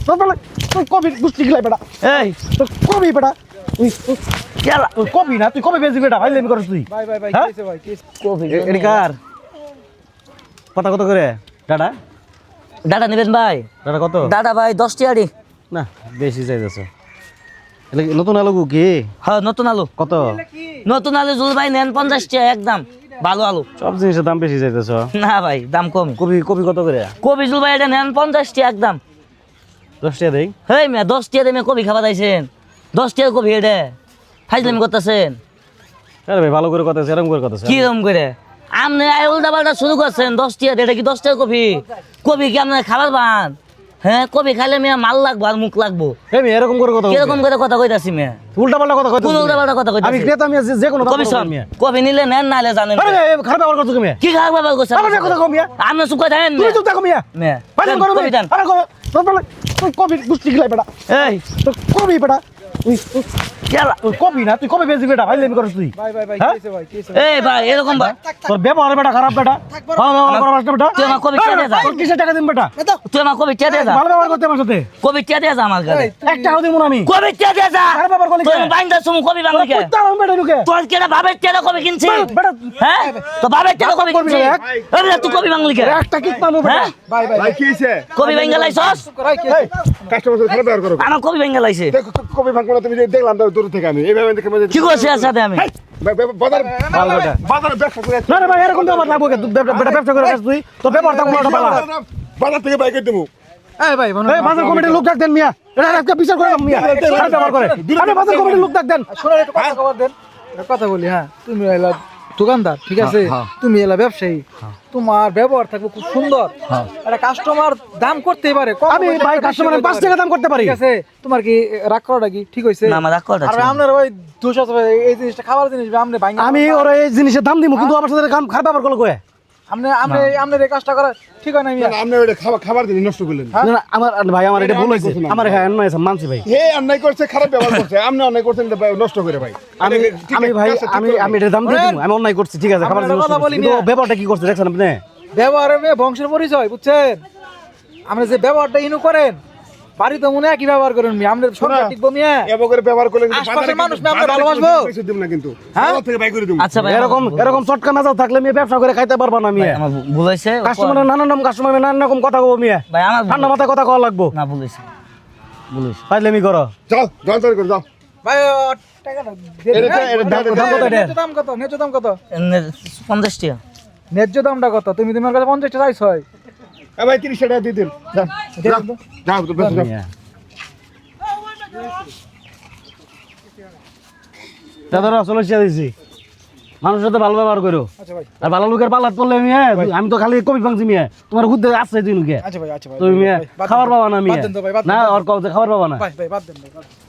তুই কবি গুষ্টি গিলাই বেটা এই তুই কবি বেটা তুই কবি না তুই কবি বেশি বেটা ভাই লেমি করছিস তুই ভাই ভাই ভাই হ্যাঁ? কিছে ভাই কিছে কবি এদিকার কথা কত করে দাদা দাদা নেবেন ভাই? দাদা কত দাদা ভাই 10 টাকারি। না বেশি চাইতেছ নতুন আলু কি হ্যাঁ নতুন আলু। কত নতুন আলু জুল ভাই নেন 50 টাকা একদম ভালো আলু। সব জিনিসের দাম বেশি চাইতেছ না ভাই দাম কম। কবি কবি কত করে কবি জুল ভাই এটা নেন 50 টাকা একদম। 10 টাকা দেই হেই মিয়া 10 টাকা দিয়ে কবি খাবার আইছেন? 10 টাকা কবি এটা ফাইজলামি করতেছেন? আরে ভাই ভালো করে কথা এরকম করে কথা কি রকম করে আপনি উল্টা পাল্টা শুরু করছেন? 10 টাকা এটা কি 10 টাকা কবি? কবি কি আপনার খাবার পান? হ্যাঁ কবি খাইলে মিয়া মাল লাগবো আর মুখ লাগবো। আমি এরকম করে কথা কিরকম করে কথা কইতাছি মিয়া? উল্টা পাল্টা কথা কইতে কোন উল্টা পাল্টা কথা আমি কইতাছি? ক্রেতা আমি যে কোনো কবি সব কবি নিলে নেন নালে জানেন। আরে খারাপ ব্যবহার করছো তুমি কি খারাপ ব্যাপার করছেন? আরে কথা কমিয়া আপনি চুপ করে থাকেন তুই চুপ থাক কমিয়া মিয়া। ভাই করো কবি দেন। আরে তুই কবি গুষ্টি গিলাই বেটা এই তুই কবি বেটা তুই কবি না তুই কবি বেশি বেটা ভাই লেমি করছিস তুই ভাই ভাই ভাই হ্যাঁ? কিছে ভাই কিছে এই ভাই এরকম ভাই তোর ব্যবহার বেটা খারাপ বেটা ভালো ব্যবহার করো বেটা তুই আমার কবি টিয়া দে যা। তোর কিসের টাকা দিন বেটা তুই আমার কবি টিয়া দে যা। ভালো ব্যবহার করতে আমার সাথে কবি টিয়া দে যা আমার কাছে। একটা টাকা দিব না আমি কবি টিয়া দে যা। খারাপ ব্যবহার করলি তুই বাইন্দা সুমু কবি বাংলা কে? তার বেটা ঢুকে তোর কেডা বাবার টিয়া কবি কিনছি? বেটা হ্যাঁ তো বাবার টিয়া কবি করবি কিনছি। না, আরে তুই কবি বাংলা কে? একটা কিক মারবো বেটা হ্যাঁ ভাই ভাই ভাই কি হইছে কবি বাংলা লাইছস? ভাই কিছে কাস্টমার সাথে খারাপ ব্যবহার করো আমার কবি বাংলা লাইছে। দেখো কবি ভাঙবো না তুমি দেখলাম দূর থেকে আমি এইভাবে দেখে মধ্যে কি করছিস এর সাথে আমি? বাজার ভালো বেটা বাজারে ব্যবসা করে না রে ভাই এরকম ব্যবহার লাগবো কে বেটা ব্যবসা করে খাস তুই তো ব্যবহার থাকবো না পালা বাজার থেকে বাইকে দেবো এই ভাই এই বাজার কমিটির লোক ডাক দেন মিয়া এটা আজকে বিচার করে মিয়া খারাপ ব্যবহার করে আরে বাজার কমিটির লোক ডাক দেন শোনো একটু কথা কবার দেন একটা কথা বলি হ্যাঁ তুমি এলা দোকানদার ঠিক আছে তুমি এলা ব্যবসায়ী তোমার ব্যবহার থাকবে খুব সুন্দর একটা কাস্টমার দাম করতেই পারে কম আমি পয়সা ভাই বেশি কাস্টমারের করতে 5 টাকা দাম করতে পারি ঠিক আছে তোমার কি রাগ করাটা কি ঠিক হইছে না আমার রাগ করাটা আর ছিল না। আপনার ওই দোষ আছে ভাই, এই জিনিসটা খাবার জিনিস আপনি ভাঙা আমি ওর এই জিনিসের দাম দিব কিন্তু আমার সাথে কাম খারাপ ব্যবহার করলো কয়ে আপনি আপনি আপনি এই কাজটা করা ঠিক হয় না আমি আপনি ওইটা খাবার দিন নষ্ট করলেন না না আমার ভাই আমার এটা ভুল হয়েছে আমার হ্যাঁ অন্যায় আছে মানছি ভাই হে অন্যায় করছে খারাপ ব্যবহার করছে আপনি অন্যায় করছেন এটা নষ্ট করে ভাই আমি আমি ভাই আমি এটা দাম দিয়ে দিব আমি অন্যায় করছি ঠিক আছে খাবার আমরা জিনিস কথা বলি কিন্তু মিয়া। ব্যাপারটা কি করছে দেখছেন আপনি ব্যবহারে মেয়ে বংশের পরিচয় বুঝছেন আপনি যে ব্যবহারটা ইনু করেন বাড়ি তো মনে একই ব্যবহার করেন মিয়া আমরা সংসার টিকবো মিয়া এভাবে করে ব্যবহার করলে কিন্তু আশপাশের বাজারে মানুষ কিন্তু- আমরা বাজারে ভালোবাসবো। কিন্তু কিছু দিব না কিন্তু বাজার থেকে বাই করে দেবো আচ্ছা ভাই এরকম এরকম চটকা মেজাজ থাকলে মেয়ে ব্যবসা করে খাইতে পারবা না মেয়ে আমার ভুল হয়েছে। কাস্টমারের নানান নাম কাস্টমারের নানান রকম কথা কব মেয়ে ভাই আমার ভুল- ঠান্ডা মাথায় কথা কওয়া লাগবো না ভুল হয়েছে। ভুল হয়েছে। পাইলেমি করো যাও যাও তাড়াতাড়ি করে যাও ভাই টাকাটা দিয়ে দেন। এটা- এটা দাম- দাম কত এটা? ন্যায্য দাম কত ন্যায্য দাম কত 50 টাকা। ন্যায্য দামটা কত তুমি তোমার কাছে 50 টাকা চাইছ হয় এ ভাই 30 টাকা দিয়ে দিন যাও যাও যাও তো বেশ যাও দাদারা চলে দিছি মানুষের সাথে ভালো ব্যবহার করো আচ্ছা ভাই আর ভালো লোকের পাল্লাত পড়লে মেয়ে আমি তো খালি কবি ভাঙছি মেয়ে তোমার খুদ্দে আসছে তুই নুকে আচ্ছা ভাই তুমি মেয়ে বাদ দেন। খাবার পাবা না মেয়ে বাদ দেন তো ভাই, বাদ দেন, না বাদ দেন। আর কাউকে খাবার পাবা না ভাই ভাই বাদ দেন ভাই বাদ দেন।